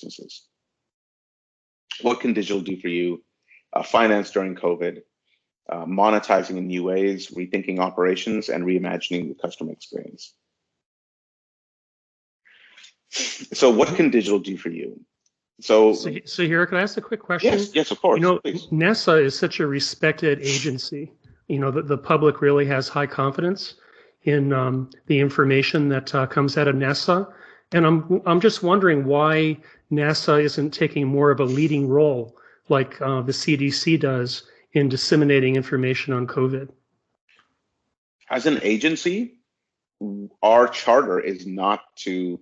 businesses. What can digital do for you? Finance during COVID, monetizing in new ways, rethinking operations, and reimagining the customer experience. So what can digital do for you? So here, can I ask a quick question? Yes, of course. Please. NASA is such a respected agency. The public really has high confidence in the information that comes out of NASA. And I'm just wondering why NASA isn't taking more of a leading role like the CDC does in disseminating information on COVID. As an agency, our charter is not to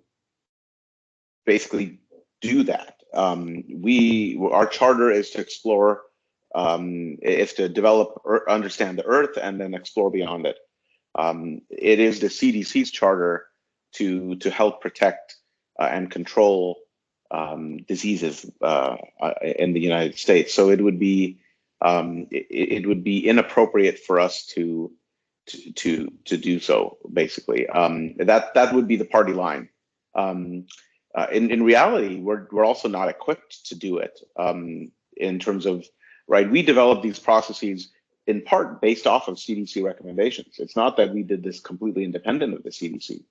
basically do that. Our charter is to explore, is to develop, understand the Earth, and then explore beyond it. It is the CDC's charter to help protect and control diseases in the United States. So it would be inappropriate for us to do so. Basically, that would be the party line. In reality, we're also not equipped to do it in terms of, right, we developed these processes in part based off of CDC recommendations. It's not that we did this completely independent of the CDC.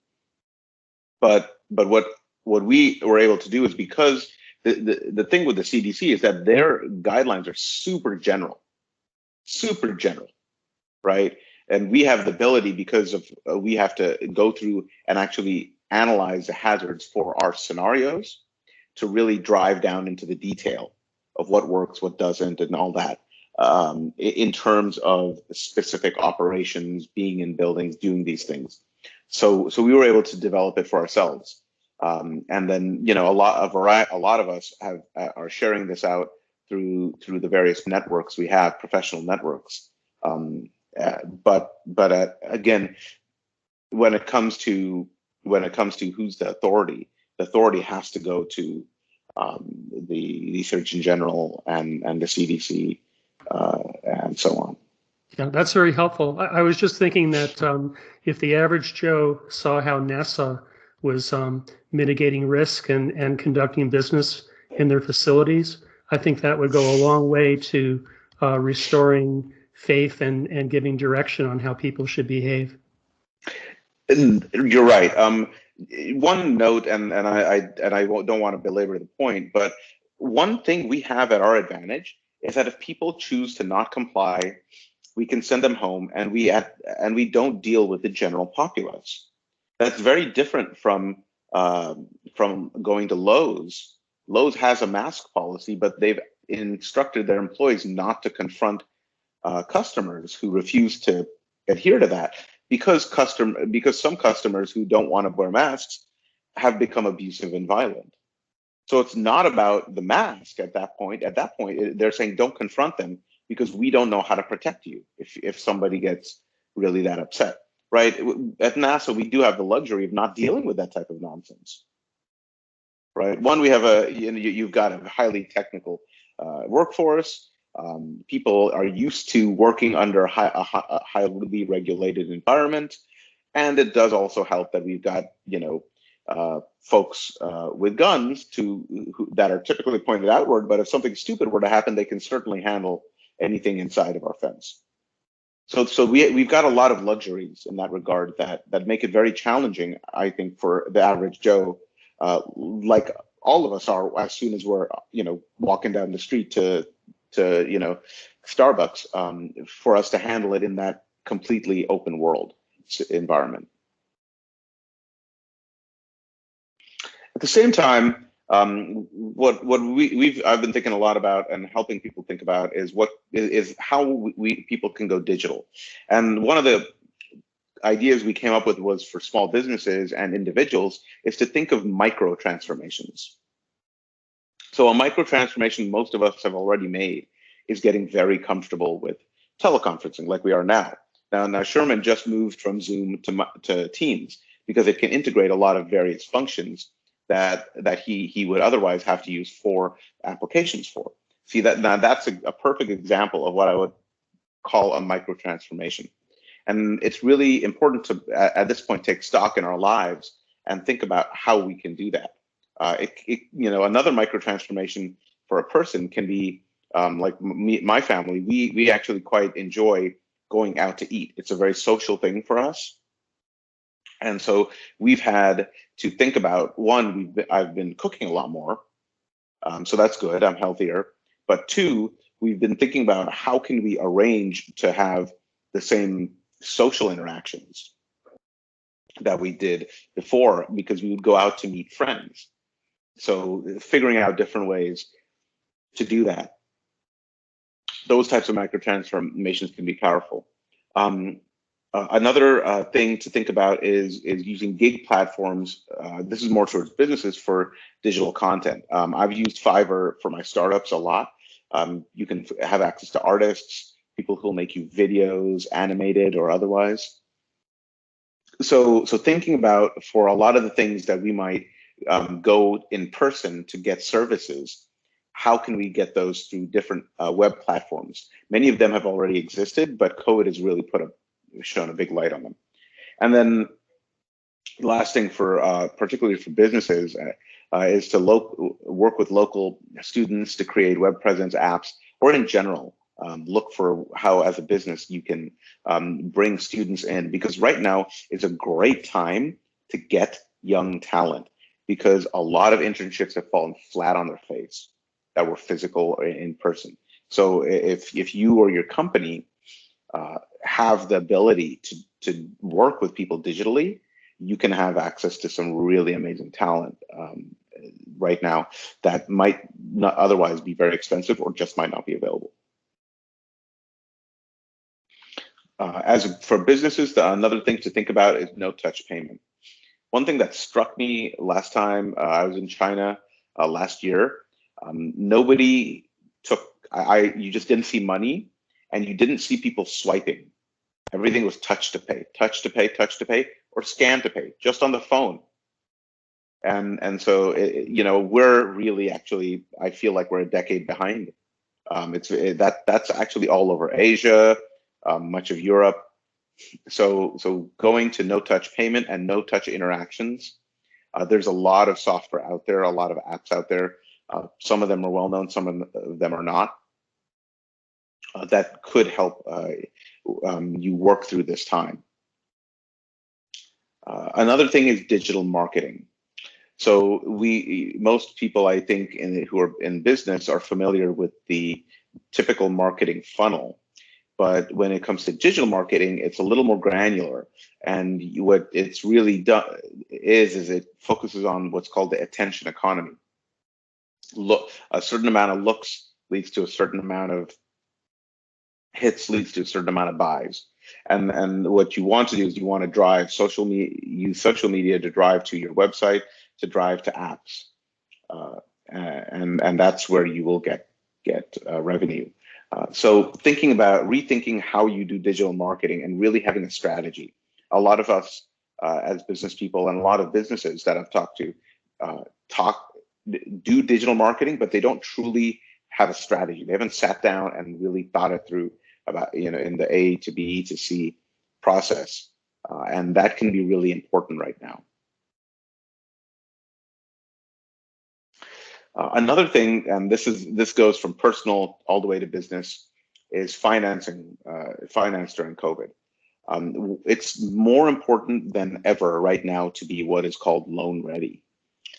But what we were able to do is, because the thing with the CDC is that their guidelines are super general, right? And we have the ability, because of we have to go through and actually analyze the hazards for our scenarios to really drive down into the detail of what works, what doesn't, and all that, in terms of specific operations, being in buildings, doing these things. So we were able to develop it for ourselves, and then a lot of us are sharing this out through the various networks we have, professional networks. But again, when it comes to who's the authority has to go to the Surgeon General and the CDC and so on. Yeah, that's very helpful. I was just thinking that if the average Joe saw how NASA was mitigating risk and conducting business in their facilities, I think that would go a long way to restoring faith and giving direction on how people should behave. You're right. One note, and I don't want to belabor the point, but one thing we have at our advantage is that if people choose to not comply, we can send them home, and we don't deal with the general populace. That's very different from going to Lowe's. Lowe's has a mask policy, but they've instructed their employees not to confront customers who refuse to adhere to that, because some customers who don't want to wear masks have become abusive and violent. So it's not about the mask at that point. At that point, they're saying don't confront them because we don't know how to protect you if somebody gets really that upset, right? At NASA, we do have the luxury of not dealing with that type of nonsense, right? One, we have you've got a highly technical workforce. People are used to working under a highly regulated environment, and it does also help that we've got folks with guns that are typically pointed outward. But if something stupid were to happen, they can certainly handle anything inside of our fence. So we've got a lot of luxuries in that regard that make it very challenging, I think, for the average Joe, like all of us are, as soon as we're walking down the street to Starbucks, for us to handle it in that completely open world environment. At the same time, what I've been thinking a lot about and helping people think about is how people can go digital. And one of the ideas we came up with was for small businesses and individuals is to think of micro transformations. So a micro transformation most of us have already made is getting very comfortable with teleconferencing like we are now. Now Sherman just moved from Zoom to Teams because it can integrate a lot of various functions that he would otherwise have to use 4 applications for. See, that's a perfect example of what I would call a micro transformation. And it's really important to, at this point, take stock in our lives and think about how we can do that. Another micro transformation for a person can be like my family. We actually quite enjoy going out to eat. It's a very social thing for us. And so we've had to think about, one, I've been cooking a lot more, so that's good. I'm healthier. But two, we've been thinking about how can we arrange to have the same social interactions that we did before, because we would go out to meet friends. So figuring out different ways to do that. Those types of micro transformations can be powerful. Another thing to think about is using gig platforms. This is more towards businesses for digital content. I've used Fiverr for my startups a lot. You can have access to artists, people who'll make you videos, animated or otherwise. So thinking about, for a lot of the things that we might go in person to get services, how can we get those through different web platforms? Many of them have already existed, but COVID has really shone a big light on them. And then the last thing for particularly for businesses is to work with local students to create web presence apps, or in general, look for how as a business you can bring students in, because right now is a great time to get young talent, because a lot of internships have fallen flat on their face that were physical or in person. So if you or your company have the ability to work with people digitally, you can have access to some really amazing talent right now that might not otherwise be very expensive or just might not be available. As for businesses, another thing to think about is no-touch payment. One thing that struck me last time I was in China last year, nobody took, you just didn't see money, and you didn't see people swiping. Everything was touch to pay, touch to pay, touch to pay, or scan to pay, just on the phone. And so, we're really actually, I feel like we're a decade behind. That's actually all over Asia, much of Europe. So going to no-touch payment and no-touch interactions, there's a lot of software out there, a lot of apps out there. Some of them are well known, some of them are not. That could help you work through this time. Another thing is digital marketing. So most people, I think, who are in business are familiar with the typical marketing funnel. But when it comes to digital marketing, it's a little more granular. And what it's really done is it focuses on what's called the attention economy. Look, a certain amount of looks leads to a certain amount of hits, leads to a certain amount of buys. And what you want to do is you want to drive use social media to drive to your website, to drive to apps. And that's where you will get revenue. So rethinking how you do digital marketing and really having a strategy. A lot of us as business people and a lot of businesses that I've talked to do digital marketing, but they don't truly have a strategy. They haven't sat down and really thought it through about, in the A to B to C process. And that can be really important right now. Another thing, and this goes from personal all the way to business, is finance during COVID. It's more important than ever right now to be what is called loan ready.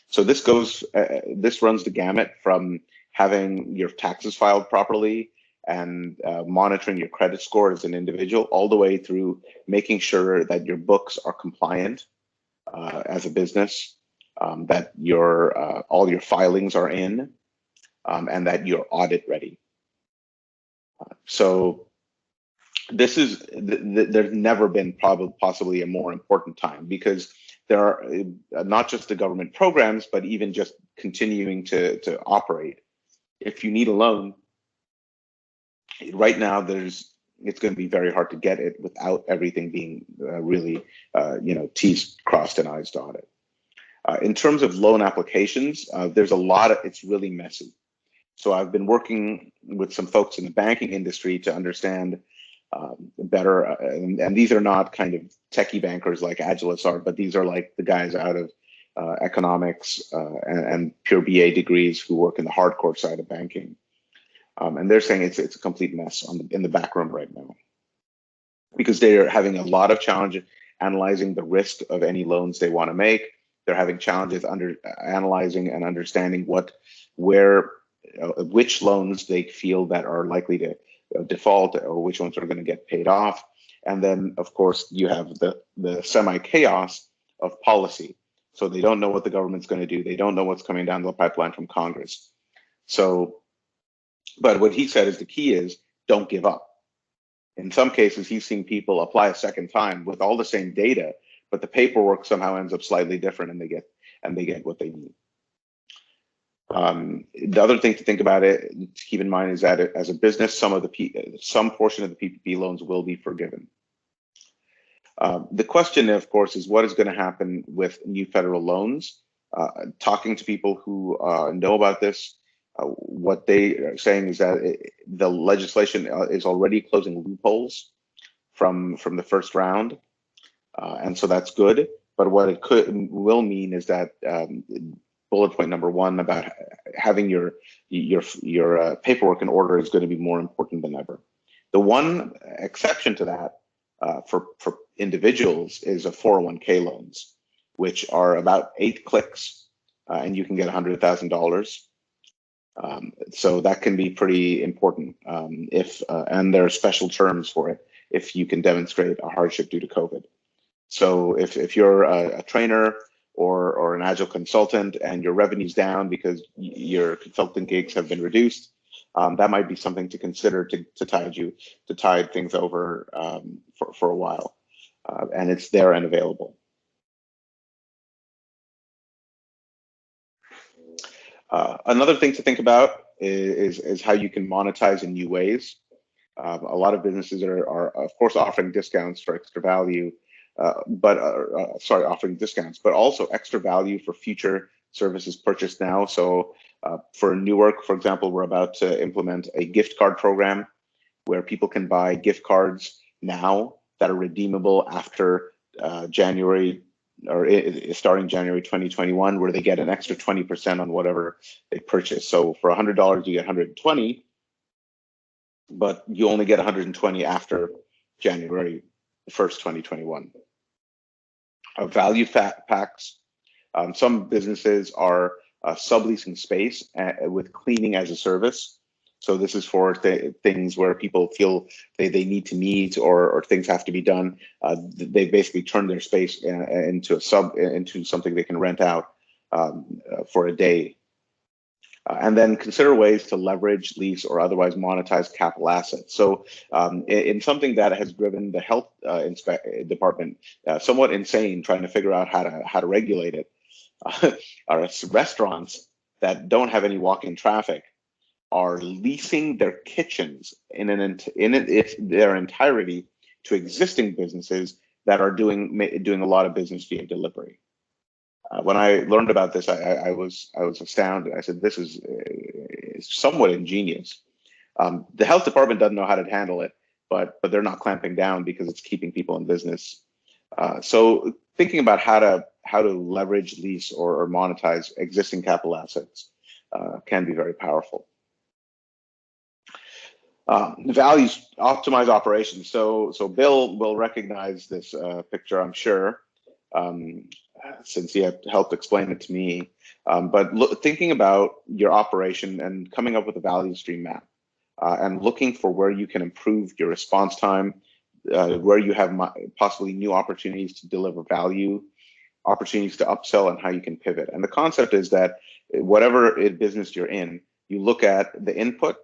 So this runs the gamut from having your taxes filed properly and monitoring your credit score as an individual, all the way through making sure that your books are compliant as a business. That all your filings are in, and that you're audit ready. So this is there's never been possibly a more important time, because there are not just the government programs, but even just continuing to operate. If you need a loan right now, it's going to be very hard to get it without everything being really T's crossed and I's dotted. In terms of loan applications, there's a lot it's really messy. So I've been working with some folks in the banking industry to understand better, and these are not kind of techie bankers like Agilis are, but these are like the guys out of economics, and pure BA degrees who work in the hardcore side of banking. And they're saying it's a complete mess in the back room right now, because they're having a lot of challenge analyzing the risk of any loans they want to make. They're having challenges analyzing and understanding which loans they feel that are likely to default, or which ones are going to get paid off. And then, of course, you have the semi-chaos of policy. So they don't know what the government's going to do. They don't know what's coming down the pipeline from Congress. So, but what he said is the key is don't give up. In some cases, he's seen people apply a second time with all the same data, but the paperwork somehow ends up slightly different, and they get what they need. The other thing to think about it, to keep in mind, is that as a business, some portion of the PPP loans will be forgiven. The question, of course, is what is going to happen with new federal loans. Talking to people who know about this, what they are saying is that the legislation is already closing loopholes from the first round, and so that's good. But what it will mean is that bullet point number one about having your paperwork in order is going to be more important than ever. The one exception to that for individuals is a 401k loans, which are about 8 clicks, and you can get $100,000. So that can be pretty important and there are special terms for it if you can demonstrate a hardship due to COVID. So if you're a trainer or an agile consultant and your revenue's down because your consulting gigs have been reduced, that might be something to consider to tide things over for a while, and it's there and available. Another thing to think about is how you can monetize in new ways. A lot of businesses are of course offering discounts for extra value, offering discounts, but also extra value for future services purchased now. So for Newark, for example, we're about to implement a gift card program where people can buy gift cards now that are redeemable after January, or starting January 2021, where they get an extra 20% on whatever they purchase. So for $100, you get 120, but you only get 120 after January 1st, 2021. Value packs. Some businesses are subleasing space with cleaning as a service. So this is for things where people feel they need to meet or things have to be done. They basically turn their space into something they can rent out for a day. And then consider ways to leverage, lease, or otherwise monetize capital assets. So in something that has driven the health department somewhat insane, trying to figure out how to regulate it, are restaurants that don't have any walk-in traffic are leasing their kitchens in their entirety to existing businesses that are doing a lot of business via delivery. When I learned about this, I was astounded. I said, this is somewhat ingenious. The health department doesn't know how to handle it, but they're not clamping down because it's keeping people in business. So thinking about how to leverage, lease, or monetize existing capital assets can be very powerful. Values, optimize operations. So Bill will recognize this picture, I'm sure, since he had helped explain it to me. But thinking about your operation and coming up with a value stream map and looking for where you can improve your response time, where you have possibly new opportunities to deliver value, opportunities to upsell, and how you can pivot. And the concept is that whatever business you're in, you look at the input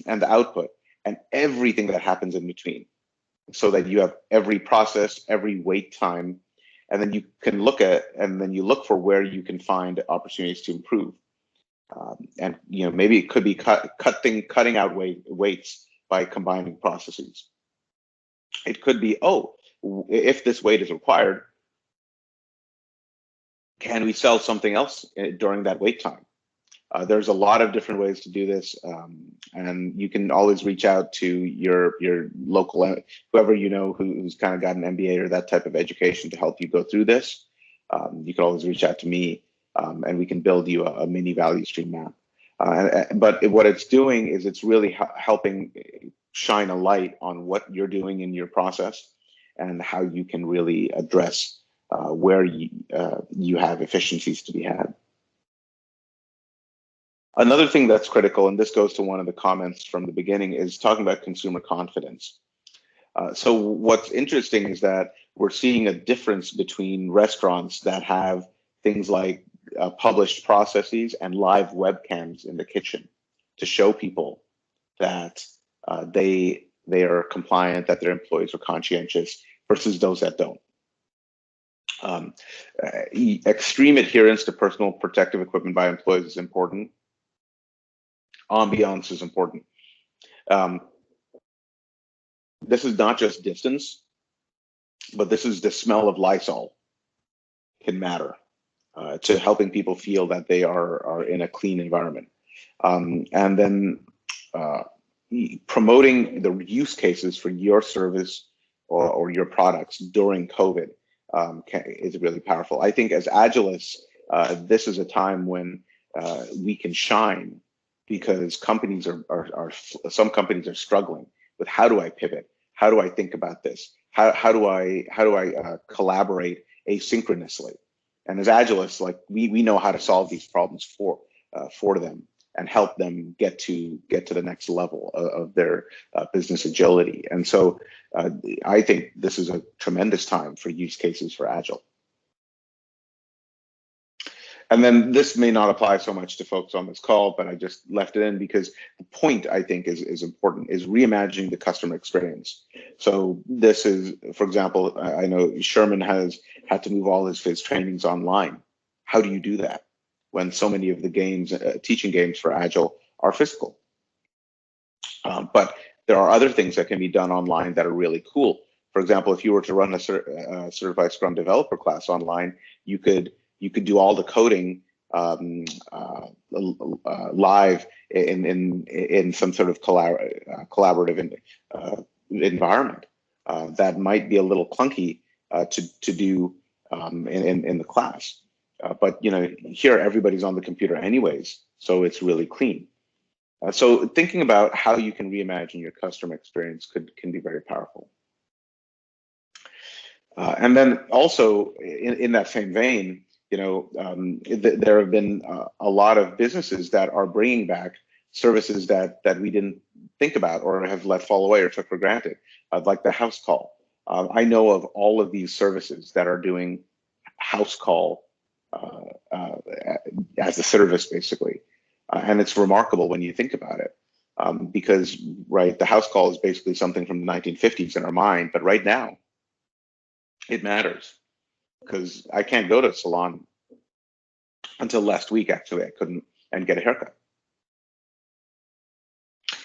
and the output and everything that happens in between, so that you have every process, every wait time, and then you can look for where you can find opportunities to improve. And maybe it could be cutting out waits by combining processes. It could be, if this wait is required, can we sell something else during that wait time? There's a lot of different ways to do this, and you can always reach out to your local, whoever you know who's kind of got an MBA or that type of education to help you go through this. you can always reach out to me, and we can build you a mini value stream map. But what it's doing is it's really helping shine a light on what you're doing in your process and how you can really address where you have efficiencies to be had. Another thing that's critical, and this goes to one of the comments from the beginning, is talking about consumer confidence. So what's interesting is that we're seeing a difference between restaurants that have things like published processes and live webcams in the kitchen to show people that they are compliant, that their employees are conscientious, versus those that don't. Extreme adherence to personal protective equipment by employees is important. Ambiance is important. This is not just distance, but this is the smell of Lysol can matter to helping people feel that they are in a clean environment. And then promoting the use cases for your service or your products during COVID is really powerful. I think as Agilists, this is a time when we can shine, because companies some companies are struggling with, how do I pivot? How do I think about this? How do I collaborate asynchronously? And as Agilists, like we know how to solve these problems for them and help them get to the next level of their business agility. And so I think this is a tremendous time for use cases for Agile. And then this may not apply so much to folks on this call, but I just left it in because the point, I think, is important, is reimagining the customer experience. So this is, for example, I know Sherman has had to move all his trainings online. How do you do that when so many of the games, teaching games for Agile, are physical? But there are other things that can be done online that are really cool. For example, if you were to run a certified Scrum developer class online, you could do all the coding live in some sort of collaborative environment. That might be a little clunky to do in the class, but here everybody's on the computer anyways, so it's really clean. So thinking about how you can reimagine your customer experience can be very powerful. And then also in that same vein, there have been a lot of businesses that are bringing back services that we didn't think about or have let fall away or took for granted, like the house call. I know of all of these services that are doing house call as a service, basically. And it's remarkable when you think about it, because, right, the house call is basically something from the 1950s in our mind, but right now it matters, because I can't go to a salon until last week, actually. I couldn't and get a haircut.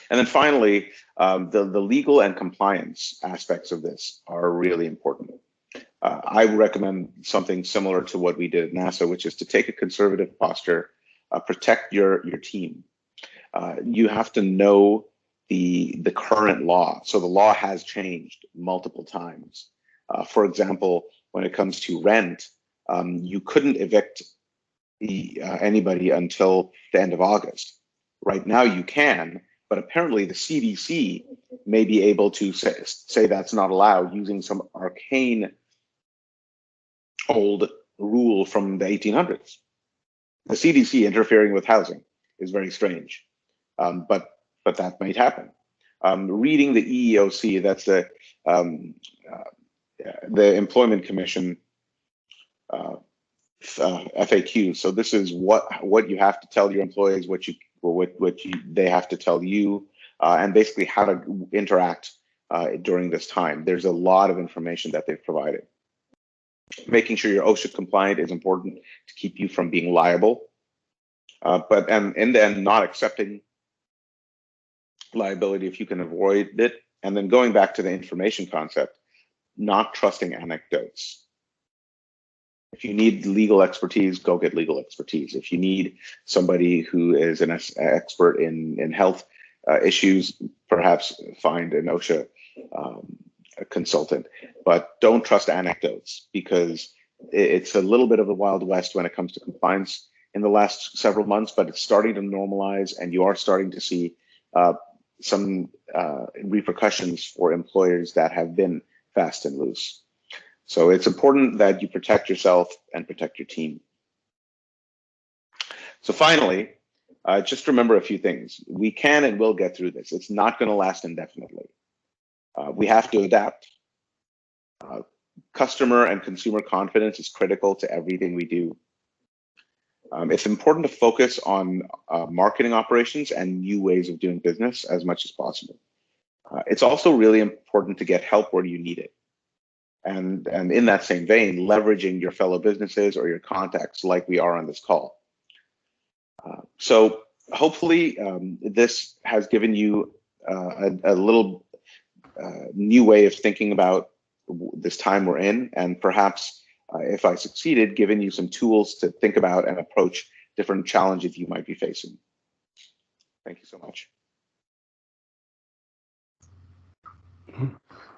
And then finally, the legal and compliance aspects of this are really important. I recommend something similar to what we did at NASA, which is to take a conservative posture, protect your team. You have to know the current law. So the law has changed multiple times. For example, when it comes to rent, you couldn't evict anybody until the end of August. Right now you can, but apparently the CDC may be able to say that's not allowed using some arcane old rule from the 1800s. The CDC interfering with housing is very strange, but that might happen. Reading the EEOC, that's the Employment Commission FAQ. So this is what you have to tell your employees, what they have to tell you, and basically how to interact during this time. There's a lot of information that they've provided. Making sure you're OSHA compliant is important to keep you from being liable, but in the end, not accepting liability if you can avoid it. And then going back to the information concept, not trusting anecdotes. If you need legal expertise, go get legal expertise. If you need somebody who is an expert in health issues, perhaps find an OSHA consultant. But don't trust anecdotes, because it's a little bit of a Wild West when it comes to compliance in the last several months, but it's starting to normalize, and you are starting to see some repercussions for employers that have been fast and loose. So it's important that you protect yourself and protect your team. So finally, just remember a few things. We can and will get through this. It's not going to last indefinitely. We have to adapt. Customer and consumer confidence is critical to everything we do. It's important to focus on marketing operations and new ways of doing business as much as possible. It's also really important to get help where you need it. And in that same vein, leveraging your fellow businesses or your contacts like we are on this call. So hopefully this has given you a little new way of thinking about this time we're in, and perhaps if I succeeded, given you some tools to think about and approach different challenges you might be facing. Thank you so much.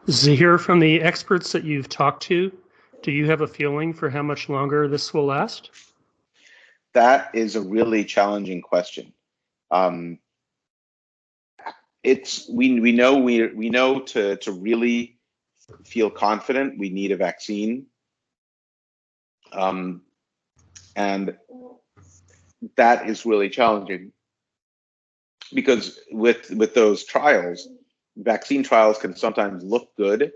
Zaheer, from the experts that you've talked to, do you have a feeling for how much longer this will last? That is a really challenging question. We know to really feel confident, we need a vaccine. And that is really challenging because with those trials, vaccine trials can sometimes look good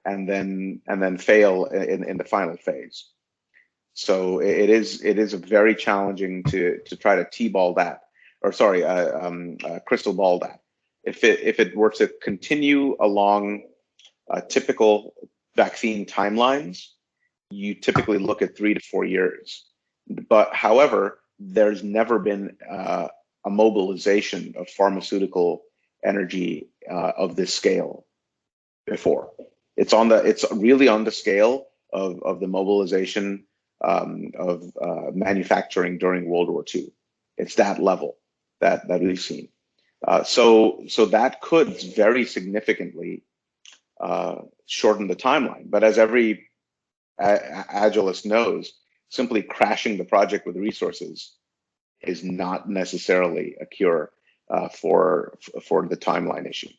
and then fail in the final phase. So it is very challenging to try to t-ball that, or sorry, crystal ball that. If it were to continue along typical vaccine timelines, you typically look at 3 to 4 years. But however, there's never been a mobilization of pharmaceutical energy of this scale before. It's really on the scale of the mobilization of manufacturing during World War II. It's that level that we've seen. So that could very significantly shorten the timeline. But as every Agilist knows, simply crashing the project with resources is not necessarily a cure for the timeline issue.